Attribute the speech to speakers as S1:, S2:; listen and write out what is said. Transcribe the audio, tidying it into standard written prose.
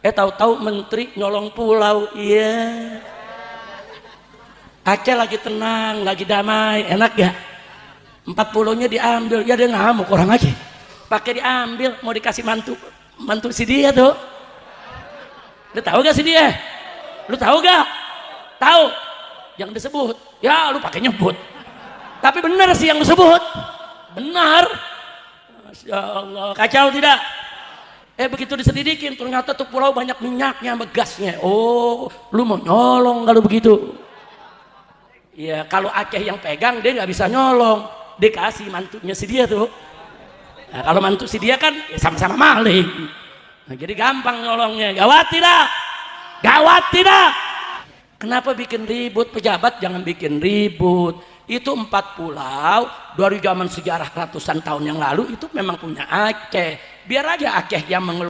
S1: Tahu-tahu menteri nyolong pulau. Iya, Aceh lagi tenang, lagi damai, enak ya. 40 nya diambil, ya dia ngamuk orang Aceh. Pakai diambil, mau dikasih mantu si dia tuh. Lu tahu gak si dia? Lu tahu gak? Tahu? Yang disebut, ya lu pakai nyebut. Tapi benar sih yang disebut, benar. Masya Allah, kacau tidak? Begitu diselidikin, ternyata tuh pulau banyak minyaknya, gasnya. Oh, lu mau nyolong kalau begitu? Ya kalau Aceh yang pegang dia nggak bisa nyolong, dikasih mantunya si dia tuh. Nah, kalau mantu si dia kan ya sama-sama maling. Nah, jadi gampang nyolongnya. Gawat tidak? Gawat tidak? Kenapa bikin ribut? Pejabat jangan bikin ribut. Itu 4 pulau dari zaman sejarah ratusan tahun yang lalu itu memang punya Aceh. Biar aja Aceh yang mengelola.